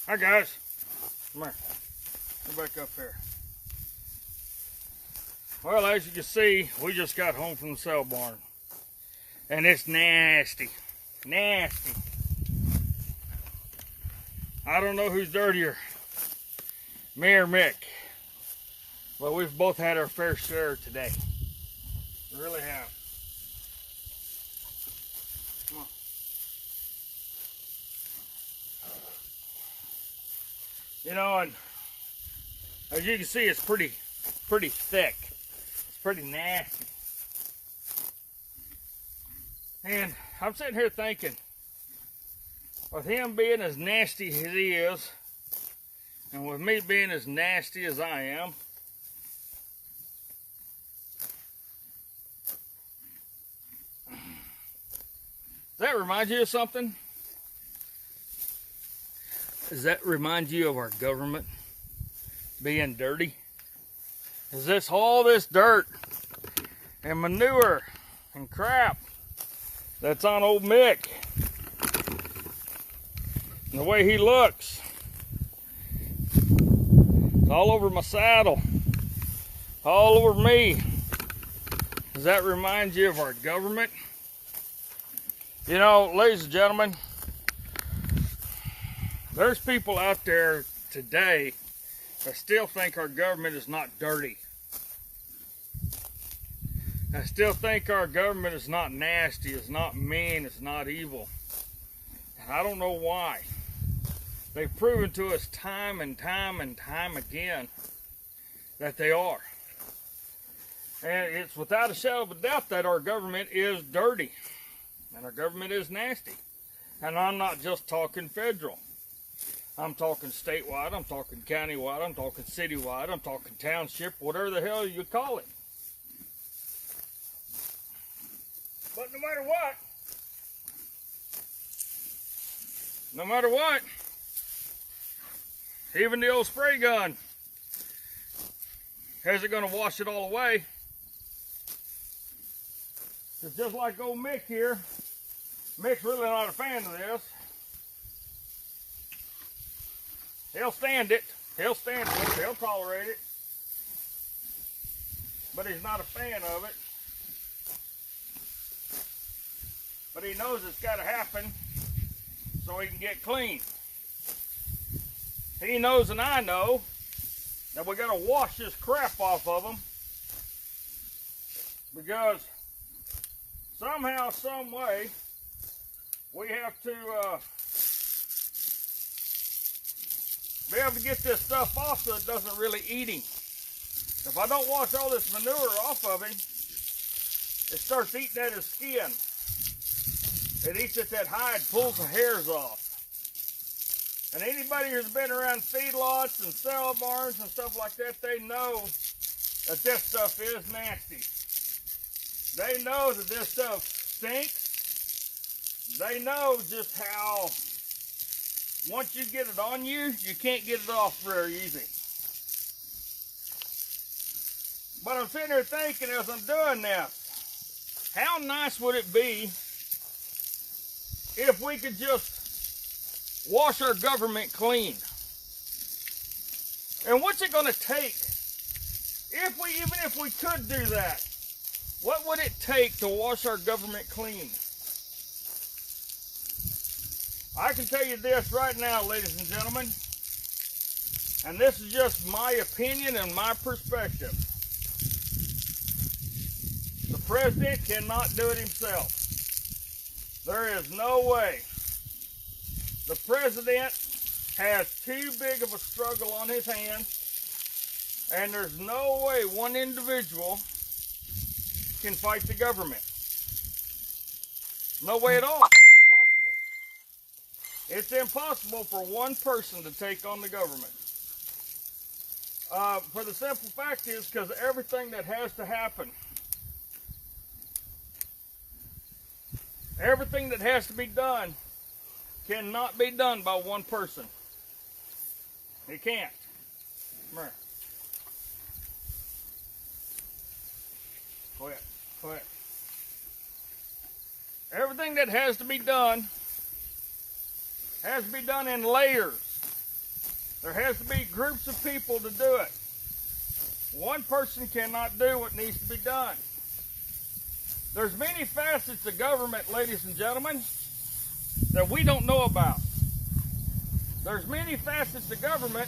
Hi guys, come here, come back up here. Well, as you can see, we just got home from the sale barn, and it's nasty, nasty. I don't know who's dirtier, me or Mick, but we've both had our fair share today. We really have. Come on. You know, and as you can see, it's pretty thick. It's pretty nasty. And I'm sitting here thinking, with him being as nasty as he is, and with me being as nasty as I am, does that remind you of something? Does that remind you of our government being dirty? Is this all this dirt and manure and crap that's on old Mick? And the way he looks. It's all over my saddle. All over me. Does that remind you of our government? You know, ladies and gentlemen, there's people out there today that still think our government is not dirty. I still think our government is not nasty, it's not mean, it's not evil. And I don't know why. They've proven to us time and time and time again that they are. And it's without a shadow of a doubt that our government is dirty. And our government is nasty. And I'm not just talking federal. I'm talking statewide, I'm talking countywide, I'm talking citywide, I'm talking township, whatever the hell you call it. But no matter what, even the old spray gun isn't going to wash it all away. It's just like old Mick here. Mick's really not a fan of this. He'll stand it. He'll stand it. He'll tolerate it. But he's not a fan of it. But he knows it's got to happen so he can get clean. He knows and I know that we got to wash this crap off of him, because somehow, some way, we have to be able to get this stuff off so it doesn't really eat him. If I don't wash all this manure off of him, it starts eating at his skin. It eats at that hide, pulls the hairs off. And anybody who's been around feedlots and sale barns and stuff like that, they know that this stuff is nasty. They know that this stuff stinks. They know just how once you get it on you, you can't get it off very easy. But I'm sitting here thinking as I'm doing this, how nice would it be if we could just wash our government clean? And what's it going to take? Even if we could do that, what would it take to wash our government clean? I can tell you this right now, ladies and gentlemen, and this is just my opinion and my perspective. The president cannot do it himself. There is no way. The president has too big of a struggle on his hands, and there's no way one individual can fight the government. No way at all. It's impossible. It's impossible for one person to take on the government. For the simple fact is because everything that has to happen, everything that has to be done cannot be done by one person. It can't. Come here. Go ahead. Go ahead. Everything that has to be done in layers. There has to be groups of people to do it. One person cannot do what needs to be done. There's many facets of government, ladies and gentlemen, that we don't know about. There's many facets of government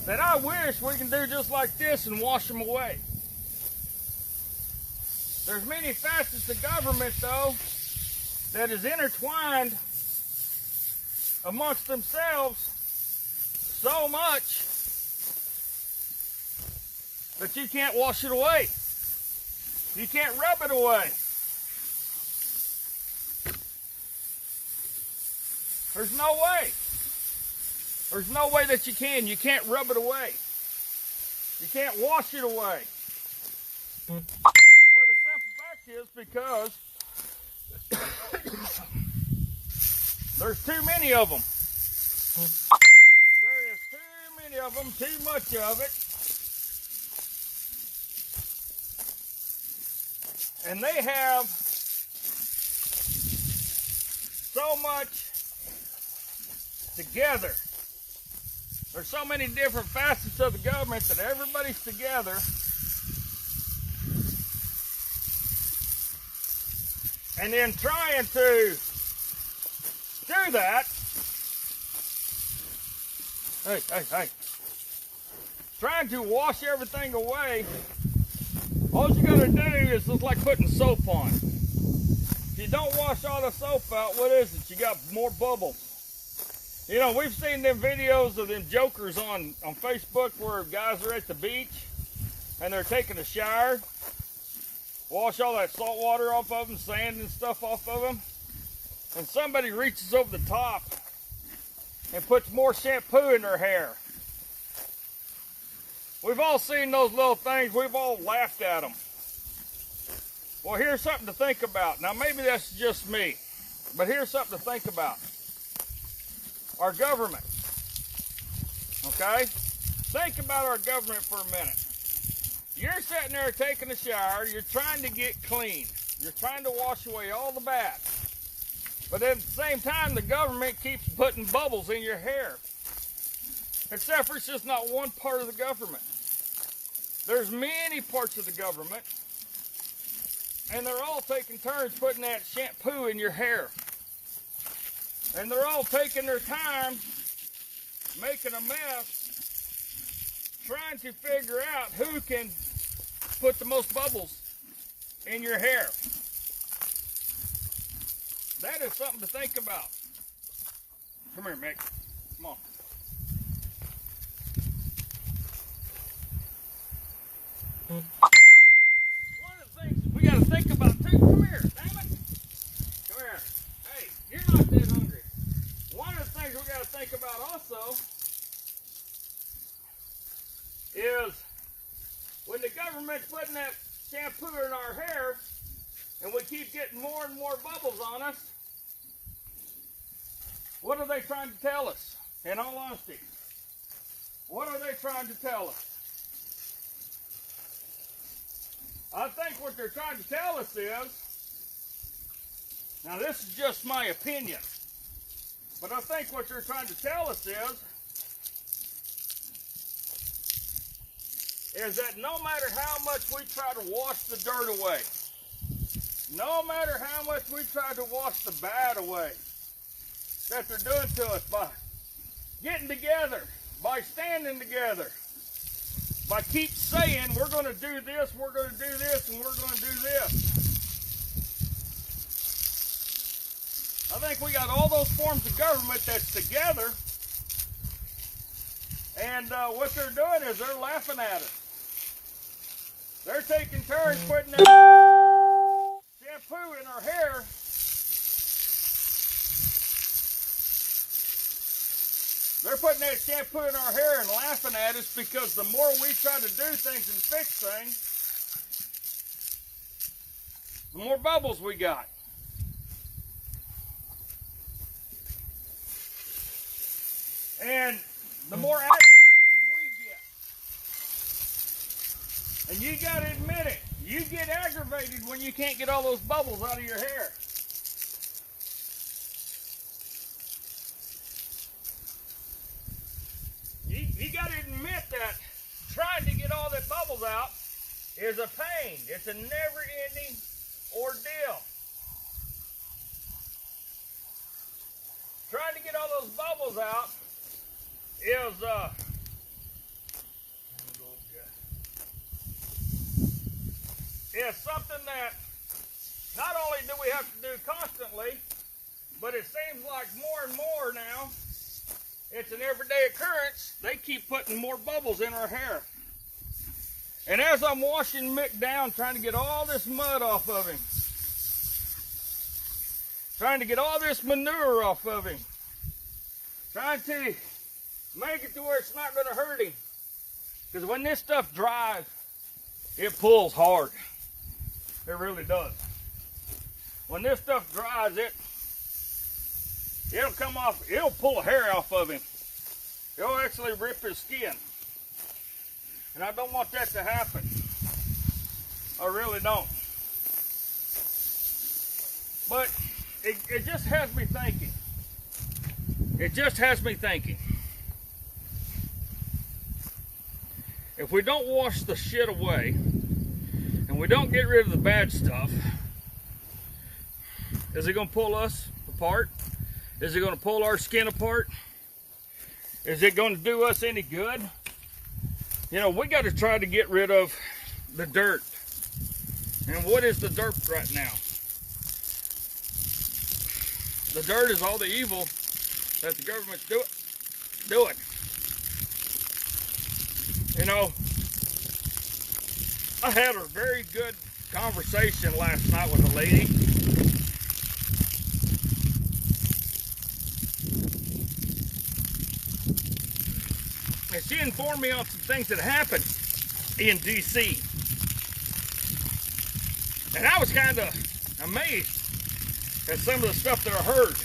that I wish we can do just like this and wash them away. There's many facets of government, though, that is intertwined amongst themselves so much that you can't wash it away. You can't rub it away. There's no way. There's no way that you can. You can't rub it away. You can't wash it away. For the simple fact is because there's too many of them. There is too many of them, too much of it. And they have so much together. There's so many different facets of the government that everybody's together. And then trying to do that. Hey. Trying to wash everything away. All you gotta do is look like putting soap on. If you don't wash all the soap out, what is it? You got more bubbles. You know, we've seen them videos of them jokers on Facebook where guys are at the beach and they're taking a shower. Wash all that salt water off of them, sand and stuff off of them. And somebody reaches over the top and puts more shampoo in their hair. We've all seen those little things. We've all laughed at them. Well, here's something to think about. Now, maybe that's just me, but here's something to think about. Our government, okay? Think about our government for a minute. You're sitting there taking a shower. You're trying to get clean. You're trying to wash away all the bad. But at the same time, the government keeps putting bubbles in your hair. Except for it's just not one part of the government. There's many parts of the government, and they're all taking turns putting that shampoo in your hair. And they're all taking their time, making a mess, trying to figure out who can put the most bubbles in your hair. That is something to think about. Come here, Mick. Come on. Now, one of the things we got to think about too, come here, damn it. Come here. Hey, you're not that hungry. One of the things we got to think about also is when the government's putting that shampoo in our hair and we keep getting more and more bubbles on us, what are they trying to tell us? In all honesty, what are they trying to tell us? I think what they're trying to tell us is, now this is just my opinion, but I think what they're trying to tell us is that no matter how much we try to wash the dirt away, no matter how much we try to wash the bad away that they're doing to us by getting together, by standing together, by keep saying we're going to do this, we're going to do this, and we're going to do this. I think we got all those forms of government that's together, and what they're doing is they're laughing at us. They're taking turns putting that shampoo in our hair. They're putting that shampoo in our hair and laughing at us because the more we try to do things and fix things, the more bubbles we got. And the more aggravated we get. And you gotta admit it, you get aggravated when you can't get all those bubbles out of your hair. You gotta admit that trying to get all the bubbles out is a pain. It's a never-ending ordeal. Trying to get all those bubbles out is something that not only do we have to do constantly, but it seems like more and more now, it's an everyday occurrence. They keep putting more bubbles in our hair. And as I'm washing Mick down, trying to get all this mud off of him, trying to get all this manure off of him, trying to make it to where it's not going to hurt him. Because when this stuff dries, it pulls hard. It really does. When this stuff dries, it'll come off, it'll pull the hair off of him. It'll actually rip his skin. And I don't want that to happen. I really don't. But it just has me thinking. It just has me thinking. If we don't wash the shit away, and we don't get rid of the bad stuff, is it going to pull us apart? Is it going to pull our skin apart? Is it going to do us any good? You know, we got to try to get rid of the dirt. And what is the dirt right now? The dirt is all the evil that the government's doing. You know, I had a very good conversation last night with a lady. And she informed me on some things that happened in D.C. And I was kind of amazed at some of the stuff that I heard.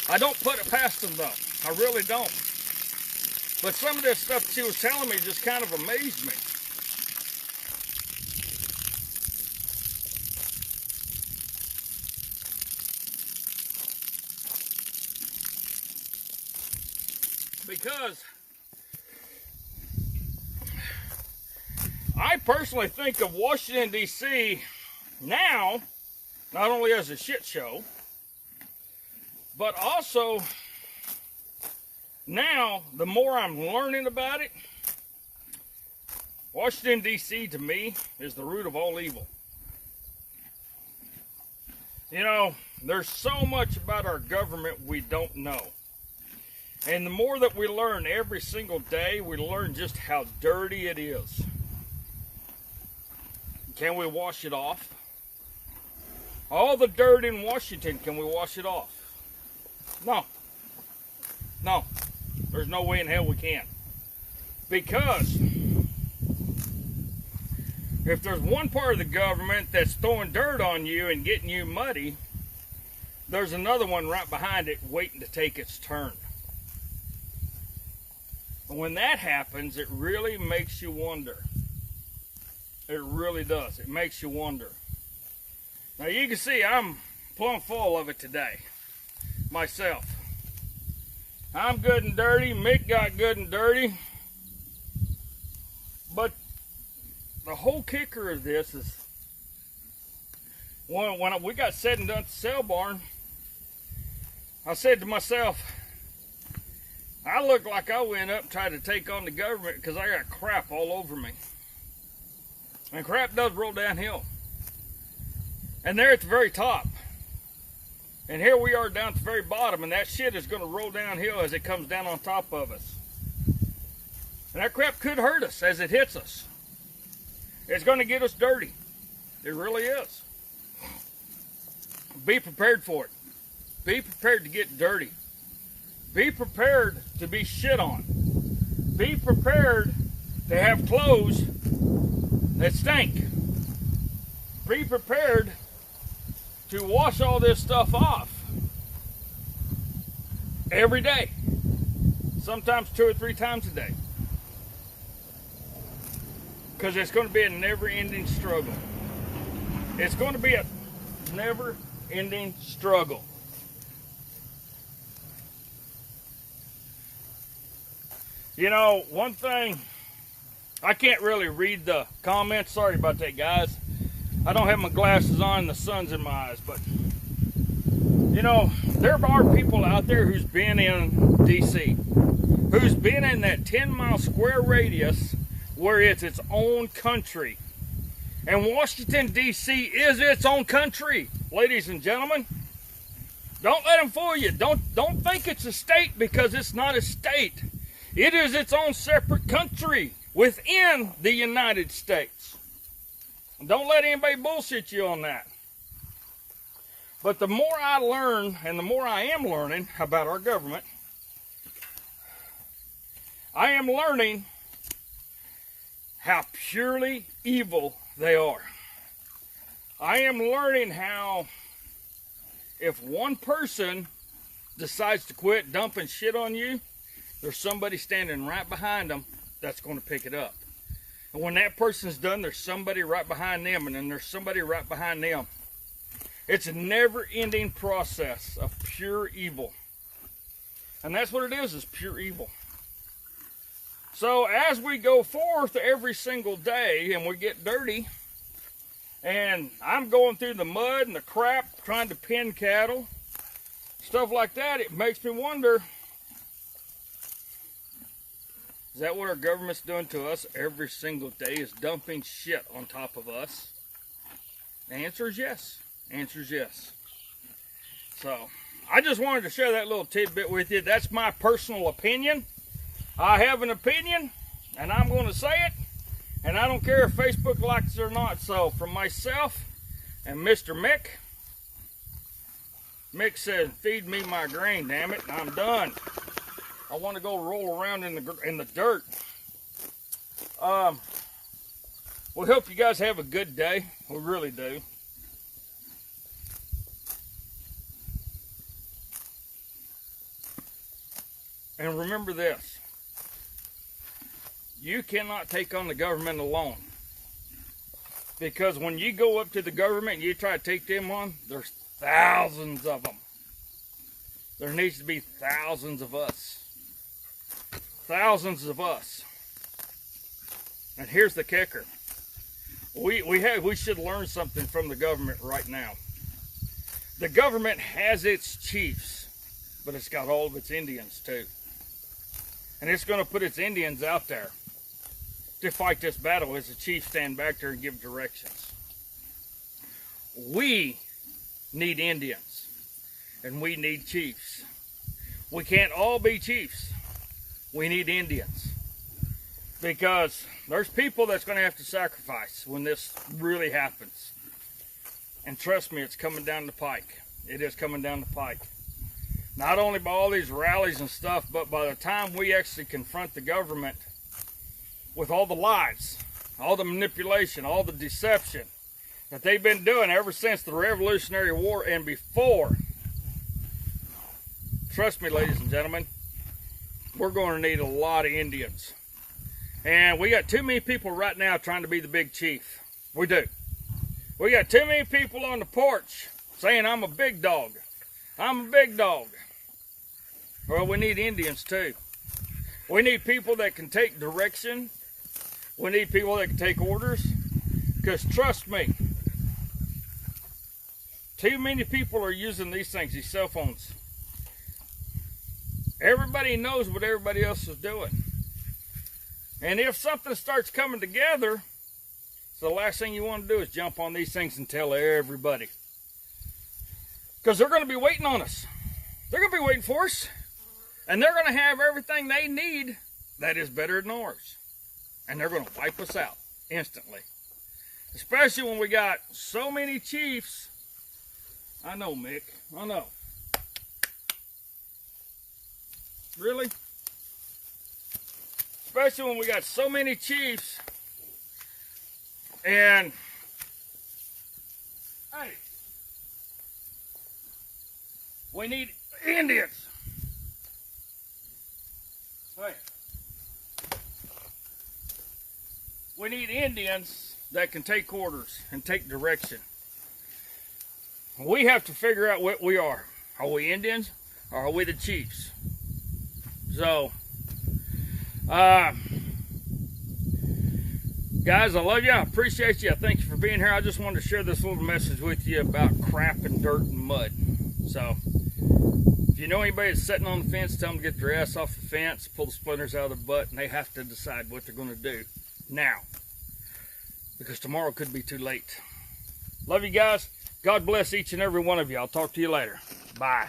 I don't put it past them though. I really don't. But some of this stuff she was telling me just kind of amazed me. Because I personally think of Washington, D.C. now, not only as a shit show, but also now, the more I'm learning about it, Washington, D.C. to me is the root of all evil. You know, there's so much about our government we don't know. And the more that we learn every single day, we learn just how dirty it is. Can we wash it off? All the dirt in Washington, can we wash it off? No. No. There's no way in hell we can. Because if there's one part of the government that's throwing dirt on you and getting you muddy, there's another one right behind it waiting to take its turn. And when that happens, it really makes you wonder. It really does. It makes you wonder. Now you can see I'm plumb full of it today, myself. I'm good and dirty. Mick got good and dirty. But the whole kicker of this is when we got said and done at the sale barn, I said to myself, I look like I went up and tried to take on the government because I got crap all over me. And crap does roll downhill. And they're at the very top. And here we are down at the very bottom, and that shit is going to roll downhill as it comes down on top of us. And that crap could hurt us as it hits us. It's going to get us dirty. It really is. Be prepared for it. Be prepared to get dirty. Be prepared to be shit on. Be prepared to have clothes that stink. Be prepared to wash all this stuff off every day. Sometimes 2 or 3 times a day. Because it's going to be a never-ending struggle. It's going to be a never-ending struggle. You know, one thing, I can't really read the comments. Sorry about that, guys. I don't have my glasses on and the sun's in my eyes. But, you know, there are people out there who's been in D.C., who's been in that 10-mile square radius where it's its own country. And Washington, D.C. is its own country, ladies and gentlemen. Don't let them fool you. Don't think it's a state, because it's not a state. It is its own separate country within the United States. Don't let anybody bullshit you on that. But the more I learn, and the more I am learning about our government, I am learning how purely evil they are. I am learning how if one person decides to quit dumping shit on you, there's somebody standing right behind them that's going to pick it up. And when that person's done, there's somebody right behind them, and then there's somebody right behind them. It's a never-ending process of pure evil. And that's what it is pure evil. So as we go forth every single day and we get dirty, and I'm going through the mud and the crap trying to pen cattle, stuff like that, it makes me wonder, is that what our government's doing to us every single day, is dumping shit on top of us? The answer is yes. The answer is yes. So, I just wanted to share that little tidbit with you. That's my personal opinion. I have an opinion, and I'm going to say it, and I don't care if Facebook likes it or not. So, from myself and Mr. Mick, Mick said, feed me my grain, damn it, and I'm done. I want to go roll around in the dirt. We hope you guys have a good day. We really do. And remember this. You cannot take on the government alone. Because when you go up to the government and you try to take them on, there's thousands of them. There needs to be thousands of us. Thousands of us. And here's the kicker. We should learn something from the government right now. The government has its chiefs, but it's got all of its Indians too. And it's going to put its Indians out there to fight this battle as the chiefs stand back there and give directions. We need Indians, and we need chiefs. We can't all be chiefs. We need Indians, because there's people that's going to have to sacrifice when this really happens. And trust me, it's coming down the pike. It is coming down the pike. Not only by all these rallies and stuff, but by the time we actually confront the government with all the lies, all the manipulation, all the deception that they've been doing ever since the Revolutionary War and before. Trust me, ladies and gentlemen, we're going to need a lot of Indians. And we got too many people right now trying to be the big chief. We do. We got too many people on the porch saying, I'm a big dog. I'm a big dog. Well, we need Indians too. We need people that can take direction. We need people that can take orders. Because trust me, too many people are using these things, these cell phones. Everybody knows what everybody else is doing. And if something starts coming together, so the last thing you want to do is jump on these things and tell everybody. Because they're going to be waiting on us. They're going to be waiting for us. And they're going to have everything they need that is better than ours. And they're going to wipe us out instantly. Especially when we got so many chiefs. I know, Mick. I know. Really? Especially when we got so many chiefs. And, hey, we need Indians. Hey. We need Indians that can take orders and take direction. We have to figure out what we are. Are we Indians or are we the chiefs? So, guys, I love you. I appreciate you. I thank you for being here. I just wanted to share this little message with you about crap and dirt and mud. So, if you know anybody that's sitting on the fence, tell them to get their ass off the fence, pull the splinters out of their butt, and they have to decide what they're going to do now. Because tomorrow could be too late. Love you guys. God bless each and every one of you. I'll talk to you later. Bye.